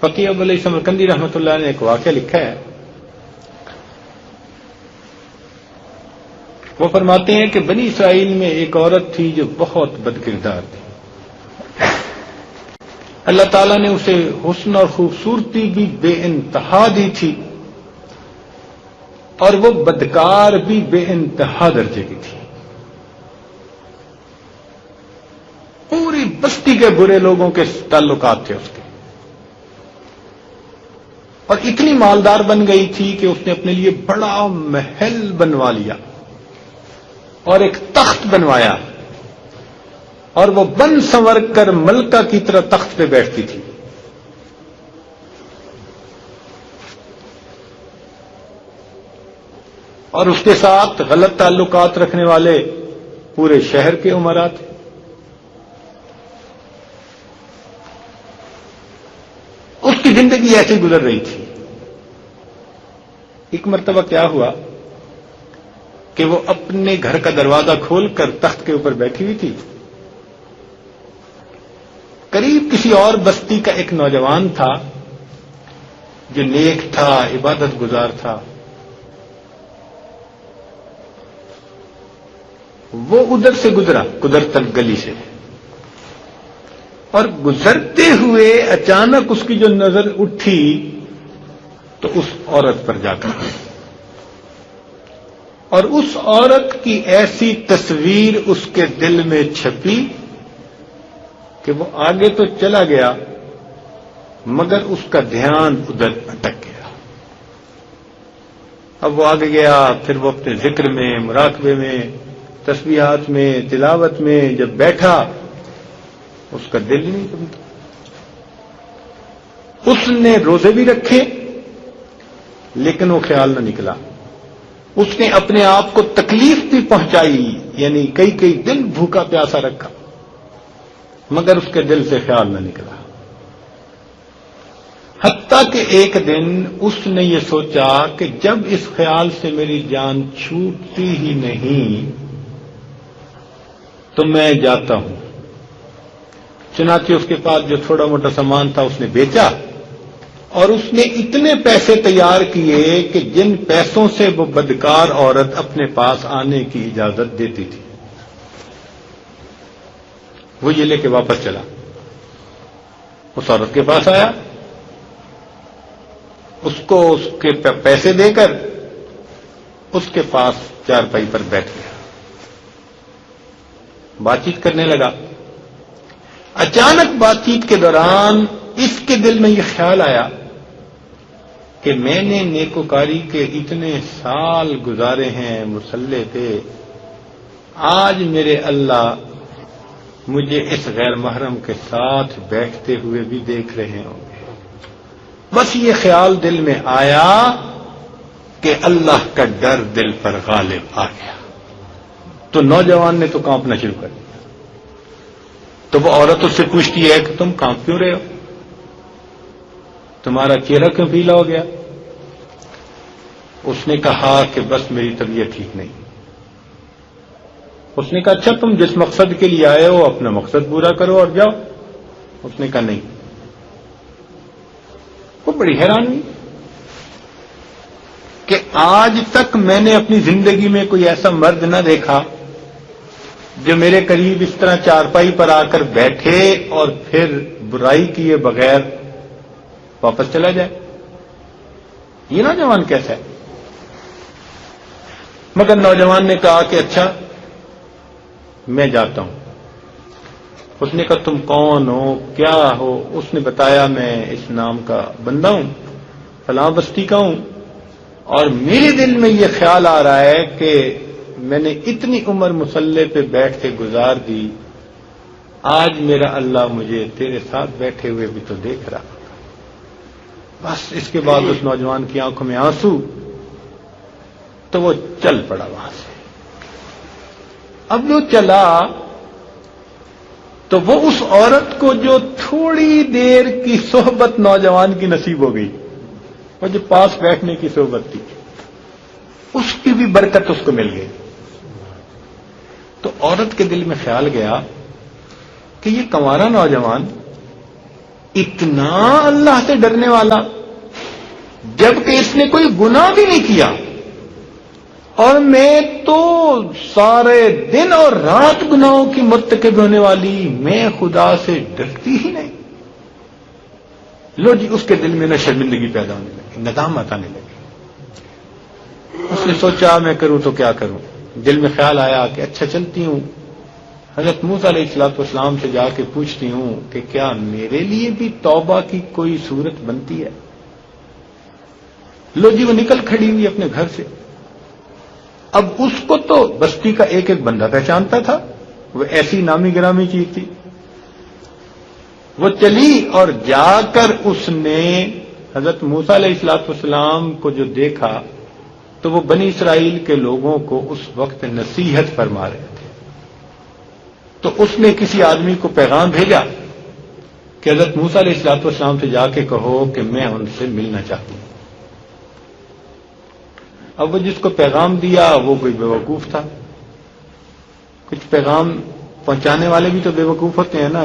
فقیہ ابو علی سمرقندی رحمۃ اللہ نے ایک واقعہ لکھا ہے. وہ فرماتے ہیں کہ بنی اسرائیل میں ایک عورت تھی جو بہت بد کردار تھی. اللہ تعالیٰ نے اسے حسن اور خوبصورتی بھی بے انتہا دی تھی اور وہ بدکار بھی بے انتہا درجے کی تھی. پوری بستی کے برے لوگوں کے تعلقات تھے اس کے، اور اتنی مالدار بن گئی تھی کہ اس نے اپنے لیے بڑا محل بنوا لیا اور ایک تخت بنوایا، اور وہ بن سنور کر ملکہ کی طرح تخت پہ بیٹھتی تھی. اور اس کے ساتھ غلط تعلقات رکھنے والے پورے شہر کے امراء تھے. اس کی زندگی ایسی گزر رہی تھی. ایک مرتبہ کیا ہوا کہ وہ اپنے گھر کا دروازہ کھول کر تخت کے اوپر بیٹھی ہوئی تھی. قریب کسی اور بستی کا ایک نوجوان تھا جو نیک تھا، عبادت گزار تھا. وہ ادھر سے گزرا قدرتک گلی سے، اور گزرتے ہوئے اچانک اس کی جو نظر اٹھی تو اس عورت پر جا کر، اور اس عورت کی ایسی تصویر اس کے دل میں چھپی کہ وہ آگے تو چلا گیا مگر اس کا دھیان ادھر اٹک گیا. اب وہ آگے گیا، پھر وہ اپنے ذکر میں، مراقبے میں، تسبیحات میں، تلاوت میں جب بیٹھا اس کا دل ہی نہیں جمتا. اس نے روزے بھی رکھے لیکن وہ خیال نہ نکلا. اس نے اپنے آپ کو تکلیف بھی پہنچائی، یعنی کئی دن بھوکا پیاسا رکھا مگر اس کے دل سے خیال نہ نکلا. حتیٰ کہ ایک دن اس نے یہ سوچا کہ جب اس خیال سے میری جان چھوٹتی ہی نہیں تو میں جاتا ہوں. چنانچہ اس کے پاس جو تھوڑا موٹا سامان تھا اس نے بیچا، اور اس نے اتنے پیسے تیار کیے کہ جن پیسوں سے وہ بدکار عورت اپنے پاس آنے کی اجازت دیتی تھی وہ یہ لے کے واپس چلا. اس عورت کے پاس آیا، اس کو اس کے پیسے دے کر اس کے پاس چارپائی پر بیٹھ گیا، بات چیت کرنے لگا. اچانک بات چیت کے دوران اس کے دل میں یہ خیال آیا کہ میں نے نیکوکاری کے اتنے سال گزارے ہیں مصلے پہ، آج میرے اللہ مجھے اس غیر محرم کے ساتھ بیٹھتے ہوئے بھی دیکھ رہے ہوں گے. بس یہ خیال دل میں آیا کہ اللہ کا ڈر دل پر غالب آ گیا. تو نوجوان نے تو کانپنا شروع کر دیا. تو وہ عورت اس سے پوچھتی ہے کہ تم کانپ کیوں رہے ہو، تمہارا چہرہ کیوں پیلا ہو گیا؟ اس نے کہا کہ بس میری طبیعت ٹھیک نہیں. اس نے کہا اچھا تم جس مقصد کے لیے آئے ہو اپنا مقصد پورا کرو اور جاؤ. اس نے کہا نہیں. وہ بڑی حیران ہوئی کہ آج تک میں نے اپنی زندگی میں کوئی ایسا مرد نہ دیکھا جو میرے قریب اس طرح چارپائی پر آ کر بیٹھے اور پھر برائی کیے بغیر واپس چلا جائے. یہ نوجوان کیسا ہے؟ مگر نوجوان نے کہا کہ اچھا میں جاتا ہوں. اس نے کہا تم کون ہو، کیا ہو؟ اس نے بتایا میں اس نام کا بندہ ہوں، فلاں بستی کا ہوں، اور میرے دل میں یہ خیال آ رہا ہے کہ میں نے اتنی عمر مصلے پہ بیٹھ کے گزار دی، آج میرا اللہ مجھے تیرے ساتھ بیٹھے ہوئے بھی تو دیکھ رہا. بس اس کے بعد اس نوجوان کی آنکھوں میں آنسو، تو وہ چل پڑا وہاں سے. اب جو چلا تو وہ اس عورت کو جو تھوڑی دیر کی صحبت نوجوان کی نصیب ہو گئی، وہ جو پاس بیٹھنے کی صحبت تھی، اس کی بھی برکت اس کو مل گئی. تو عورت کے دل میں خیال گیا کہ یہ کنوارا نوجوان اتنا اللہ سے ڈرنے والا، جبکہ اس نے کوئی گناہ بھی نہیں کیا، اور میں تو سارے دن اور رات گناہوں کی مرتکب ہونے والی، میں خدا سے ڈرتی ہی نہیں۔ لو جی، اس کے دل میں نہ شرمندگی پیدا ہونے لگی، ندامت آنے لگی۔ اس نے سوچا میں کروں تو کیا کروں؟ دل میں خیال آیا کہ اچھا چلتی ہوں، حضرت موسیٰ علیہ السلام سے جا کے پوچھتی ہوں کہ کیا میرے لیے بھی توبہ کی کوئی صورت بنتی ہے؟ لو جی، وہ نکل کھڑی ہوئی اپنے گھر سے۔ اب اس کو تو بستی کا ایک ایک بندہ پہچانتا تھا، وہ ایسی نامی گرامی چیز تھی۔ وہ چلی اور جا کر اس نے حضرت موسیٰ علیہ السلام کو جو دیکھا تو وہ بنی اسرائیل کے لوگوں کو اس وقت نصیحت فرما رہے تھے۔ تو اس نے کسی آدمی کو پیغام بھیجا کہ حضرت موسیٰ علیہ السلام سے جا کے کہو کہ میں ان سے ملنا چاہتی ہوں۔ اب وہ جس کو پیغام دیا وہ کوئی بیوقوف تھا۔ کچھ پیغام پہنچانے والے بھی تو بیوقوف ہوتے ہیں نا،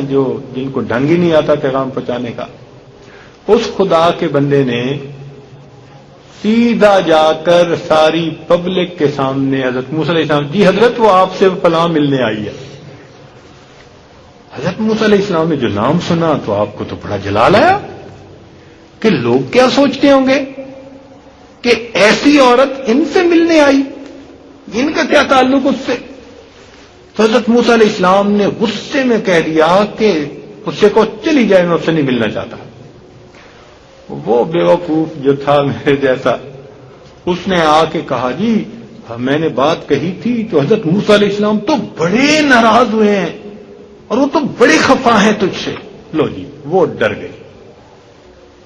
جن کو ڈھنگ ہی نہیں آتا پیغام پہنچانے کا۔ اس خدا کے بندے نے سیدھا جا کر ساری پبلک کے سامنے حضرت موسیٰ علیہ السلام، جی حضرت وہ آپ سے فلاں ملنے آئی ہے۔ حضرت موسیٰ علیہ السلام نے جو نام سنا تو آپ کو تو بڑا جلال آیا کہ لوگ کیا سوچتے ہوں گے کہ ایسی عورت ان سے ملنے آئی، ان کا کیا تعلق اس سے؟ تو حضرت موسیٰ علیہ السلام نے غصے میں کہہ دیا کہ اس سے کو چلی جائے، میں اس سے نہیں ملنا چاہتا۔ وہ بیوقوف جو تھا میرے جیسا، اس نے آ کے کہا جی میں نے بات کہی تھی تو حضرت موسیٰ علیہ السلام تو بڑے ناراض ہوئے ہیں اور وہ تو بڑے خفا ہیں تجھ سے۔ لو جی، وہ ڈر گئی۔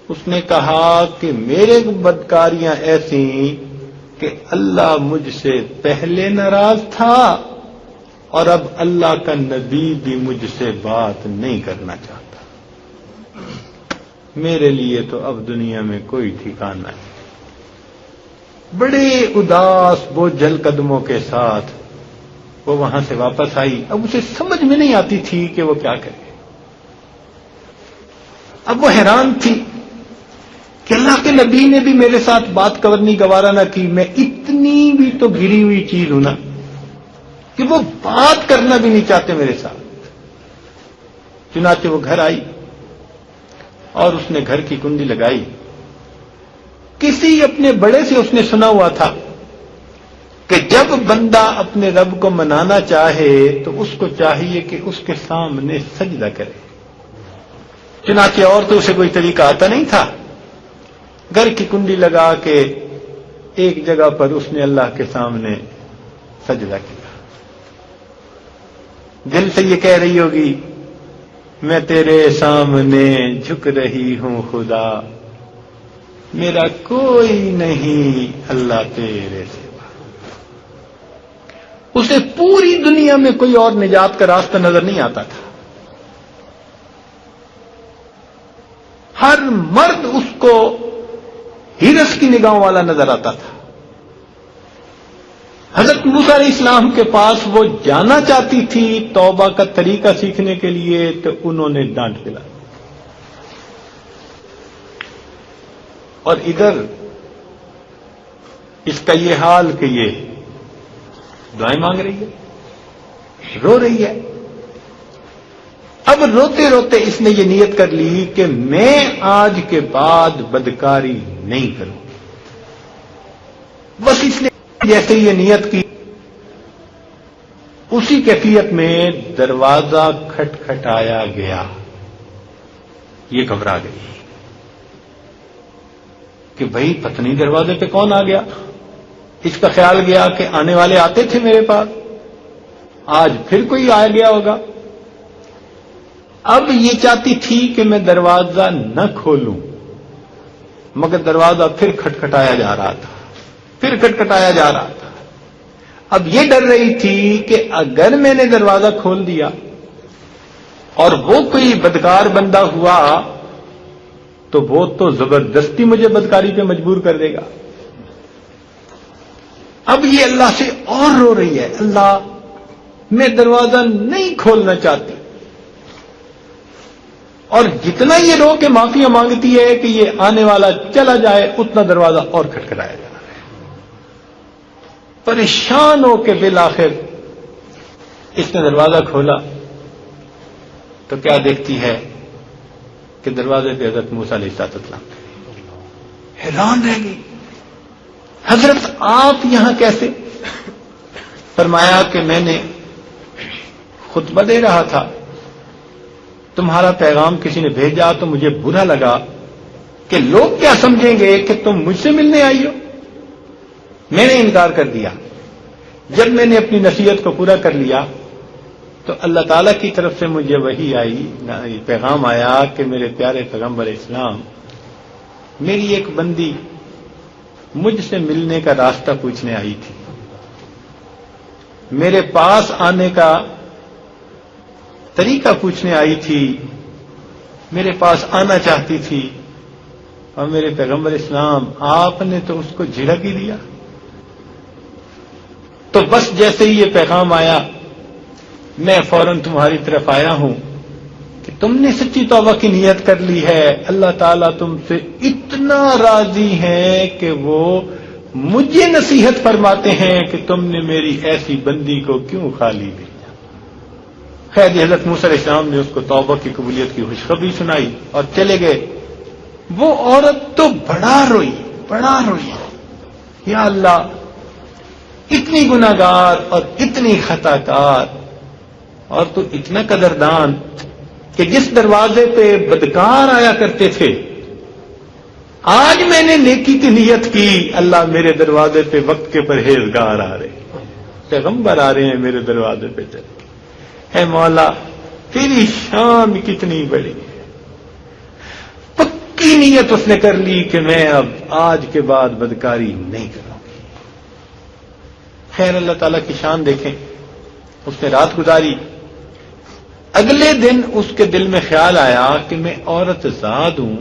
اس نے کہا کہ میرے بدکاریاں ایسی کہ اللہ مجھ سے پہلے ناراض تھا اور اب اللہ کا نبی بھی مجھ سے بات نہیں کرنا چاہتا، میرے لیے تو اب دنیا میں کوئی ٹھکانہ نہیں۔ بڑے اداس بوجھل قدموں کے ساتھ وہ وہاں سے واپس آئی۔ اب اسے سمجھ میں نہیں آتی تھی کہ وہ کیا کرے۔ اب وہ حیران تھی کہ اللہ کے نبی نے بھی میرے ساتھ بات کرنی گوارا نہ کی، میں اتنی بھی تو گری ہوئی چیز ہوں نا کہ وہ بات کرنا بھی نہیں چاہتے میرے ساتھ۔ چنانچہ وہ گھر آئی اور اس نے گھر کی کنڈی لگائی۔ کسی اپنے بڑے سے اس نے سنا ہوا تھا کہ جب بندہ اپنے رب کو منانا چاہے تو اس کو چاہیے کہ اس کے سامنے سجدہ کرے۔ چنانچہ اور تو اسے کوئی طریقہ آتا نہیں تھا، گھر کی کنڈی لگا کے ایک جگہ پر اس نے اللہ کے سامنے سجدہ کیا۔ دل سے یہ کہہ رہی ہوگی میں تیرے سامنے جھک رہی ہوں خدا، میرا کوئی نہیں اللہ تیرے سوا۔ اسے پوری دنیا میں کوئی اور نجات کا راستہ نظر نہیں آتا تھا۔ ہر مرد اس کو ہرس کی نگاہوں والا نظر آتا تھا۔ حضرت موسیٰ علیہ السلام کے پاس وہ جانا چاہتی تھی توبہ کا طریقہ سیکھنے کے لیے تو انہوں نے ڈانٹ دلا، اور ادھر اس کا یہ حال کہ یہ دعائیں مانگ رہی ہے، رو رہی ہے۔ اب روتے روتے اس نے یہ نیت کر لی کہ میں آج کے بعد بدکاری نہیں کروں۔ بس اس نے جیسے یہ نیت کی، اسی کیفیت میں دروازہ کھٹکھٹایا گیا۔ یہ گھبرا گئی کہ بھئی پتہ نہیں دروازے پہ کون آ گیا۔ اس کا خیال گیا کہ آنے والے آتے تھے میرے پاس، آج پھر کوئی آ گیا ہوگا۔ اب یہ چاہتی تھی کہ میں دروازہ نہ کھولوں، مگر دروازہ پھر کھٹکھٹایا جا رہا تھا، پھر کھٹکھٹایا جا رہا تھا۔ اب یہ ڈر رہی تھی کہ اگر میں نے دروازہ کھول دیا اور وہ کوئی بدکار بندہ ہوا تو وہ تو زبردستی مجھے بدکاری پہ مجبور کر دے گا۔ اب یہ اللہ سے اور رو رہی ہے، اللہ میں دروازہ نہیں کھولنا چاہتی، اور جتنا یہ رو کے معافیا مانگتی ہے کہ یہ آنے والا چلا جائے، اتنا دروازہ اور کھٹکھٹایا جا رہا ہے۔ پریشان ہو کے بالآخر اس نے دروازہ کھولا تو کیا دیکھتی ہے کہ دروازے پہ حضرت موسیٰ علیہ السلام حیران رہ گئی، حضرت آپ یہاں کیسے؟ فرمایا کہ میں نے خطبہ دے رہا تھا، تمہارا پیغام کسی نے بھیجا تو مجھے برا لگا کہ لوگ کیا سمجھیں گے کہ تم مجھ سے ملنے آئی ہو۔ میں نے انکار کر دیا۔ جب میں نے اپنی نصیحت کو پورا کر لیا تو اللہ تعالیٰ کی طرف سے مجھے وحی آئی، پیغام آیا کہ میرے پیارے پیغمبر اسلام، میری ایک بندی مجھ سے ملنے کا راستہ پوچھنے آئی تھی، میرے پاس آنے کا طریقہ پوچھنے آئی تھی، میرے پاس آنا چاہتی تھی، اور میرے پیغمبر اسلام آپ نے تو اس کو جھڑک ہی دیا۔ تو بس جیسے ہی یہ پیغام آیا میں فوراً تمہاری طرف آیا ہوں کہ تم نے سچی توبہ کی نیت کر لی ہے، اللہ تعالیٰ تم سے اتنا راضی ہے کہ وہ مجھے نصیحت فرماتے ہیں کہ تم نے میری ایسی بندی کو کیوں خالی دیا۔ خیر حضرت موسیٰ علیہ السلام نے اس کو توبہ کی قبولیت کی خوشخبری سنائی اور چلے گئے۔ وہ عورت تو بڑا روئی، یا اللہ، اتنی گناہگار اور اتنی خطا کار، اور تو اتنا قدردان کہ جس دروازے پہ بدکار آیا کرتے تھے، آج میں نے نیکی کی نیت کی، اللہ میرے دروازے پہ وقت کے پرہیزگار آ رہے، پیغمبر آ رہے ہیں میرے دروازے پہ چلے۔ اے مولا، تیری شان کتنی بڑی ہے۔ پکی نیت اس نے کر لی کہ میں اب آج کے بعد بدکاری نہیں کروں گی۔ خیر اللہ تعالیٰ کی شان دیکھیں، اس نے رات گزاری۔ اگلے دن اس کے دل میں خیال آیا کہ میں عورت زاد ہوں،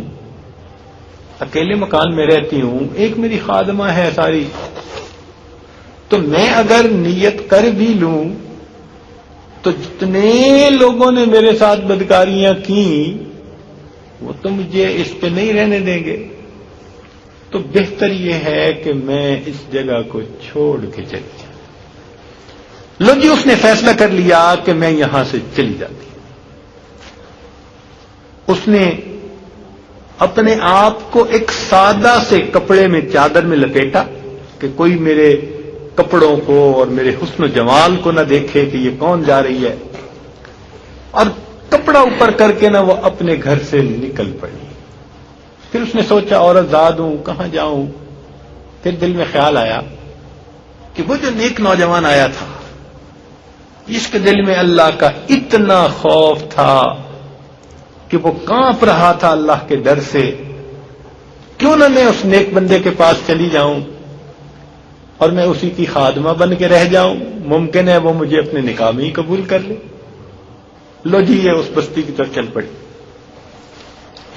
اکیلے مکان میں رہتی ہوں، ایک میری خادمہ ہے ساری، تو میں اگر نیت کر بھی لوں تو جتنے لوگوں نے میرے ساتھ بدکاریاں کی وہ تو مجھے اس پہ نہیں رہنے دیں گے، تو بہتر یہ ہے کہ میں اس جگہ کو چھوڑ کے چلی جاؤں۔ لو جی، اس نے فیصلہ کر لیا کہ میں یہاں سے چلی جاتی۔ اس نے اپنے آپ کو ایک سادہ سے کپڑے میں، چادر میں لپیٹا کہ کوئی میرے کپڑوں کو اور میرے حسن و جمال کو نہ دیکھے کہ یہ کون جا رہی ہے، اور کپڑا اوپر کر کے نہ وہ اپنے گھر سے نکل پڑی۔ پھر اس نے سوچا عورت زاد ہوں، کہاں جاؤں؟ پھر دل میں خیال آیا کہ وہ جو نیک نوجوان آیا تھا، جس کے دل میں اللہ کا اتنا خوف تھا کہ وہ کانپ رہا تھا اللہ کے ڈر سے، کیوں نہ میں اس نیک بندے کے پاس چلی جاؤں اور میں اسی کی خادمہ بن کے رہ جاؤں، ممکن ہے وہ مجھے اپنے نکاح میں ہی قبول کر لے۔ لو جی، یہ اس بستی کی طرف چل پڑی۔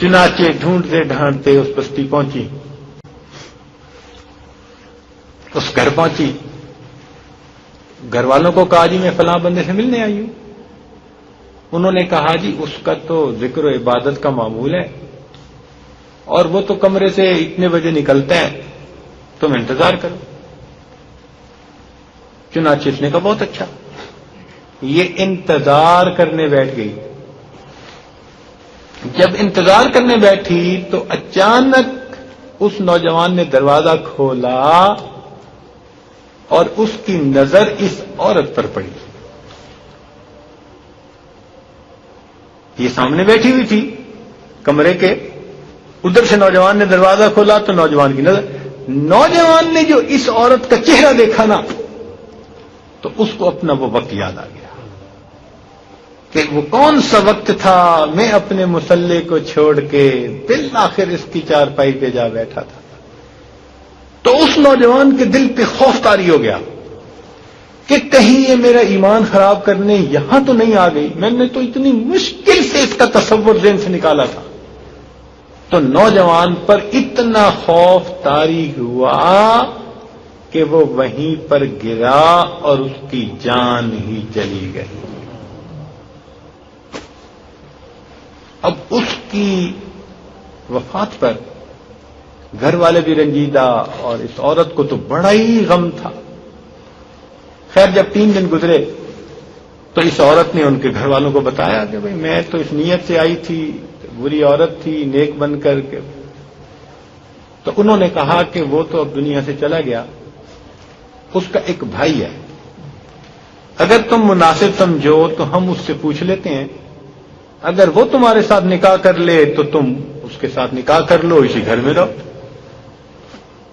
چنانچہ ڈھونڈتے ڈھانڈتے اس بستی پہنچی، اس گھر پہنچی، گھر والوں کو کہا جی میں فلاں بندے سے ملنے آئی ہوں۔ انہوں نے کہا جی اس کا تو ذکر و عبادت کا معمول ہے اور وہ تو کمرے سے اتنے بجے نکلتا ہے، تم انتظار کرو۔ چنانچہ اس نے کہا بہت اچھا، یہ انتظار کرنے بیٹھ گئی۔ جب انتظار کرنے بیٹھی تو اچانک اس نوجوان نے دروازہ کھولا اور اس کی نظر اس عورت پر پڑی۔ یہ سامنے بیٹھی ہوئی تھی کمرے کے، ادھر سے نوجوان نے دروازہ کھولا تو نوجوان کی نظر، نوجوان نے جو اس عورت کا چہرہ دیکھا نا تو اس کو اپنا وہ وقت یاد آ گیا کہ وہ کون سا وقت تھا میں اپنے مصلے کو چھوڑ کے بالآخر اس کی چارپائی پہ جا بیٹھا تھا۔ تو اس نوجوان کے دل پہ خوف طاری ہو گیا کہ کہیں یہ میرا ایمان خراب کرنے یہاں تو نہیں آ گئی، میں نے تو اتنی مشکل سے اس کا تصور ذہن سے نکالا تھا۔ تو نوجوان پر اتنا خوف طاری ہوا کہ وہ وہیں پر گرا اور اس کی جان ہی چلی گئی۔ اب اس کی وفات پر گھر والے بھی رنجیدہ اور اس عورت کو تو بڑا ہی غم تھا. خیر جب 3 دن گزرے تو اس عورت نے ان کے گھر والوں کو بتایا کہ بھئی میں تو اس نیت سے آئی تھی، بری عورت تھی نیک بن کر کے. تو انہوں نے کہا کہ وہ تو اب دنیا سے چلا گیا، اس کا ایک بھائی ہے، اگر تم مناسب سمجھو تو ہم اس سے پوچھ لیتے ہیں، اگر وہ تمہارے ساتھ نکاح کر لے تو تم اس کے ساتھ نکاح کر لو، اسی گھر میں رہو.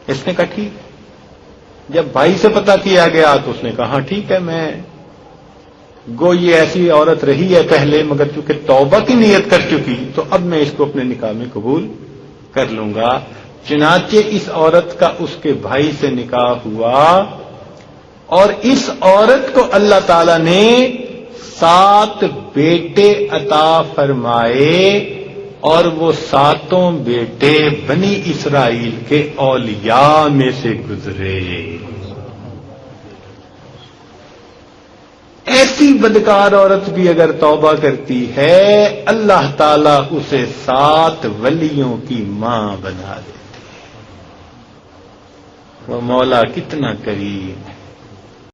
اس نے کہا ٹھیک. جب بھائی سے پتہ کیا گیا تو اس نے کہا ٹھیک ہے، میں گو یہ ایسی عورت رہی ہے پہلے مگر چونکہ توبہ کی نیت کر چکی تو اب میں اس کو اپنے نکاح میں قبول کر لوں گا. چنانچہ اس عورت کا اس کے بھائی سے نکاح ہوا اور اس عورت کو اللہ تعالی نے 7 بیٹے عطا فرمائے اور وہ 7 بیٹے بنی اسرائیل کے اولیاء میں سے گزرے. ایسی بدکار عورت بھی اگر توبہ کرتی ہے اللہ تعالیٰ اسے 7 ولیوں کی ماں بنا دیتے. وہ مولا کتنا کریم ہے.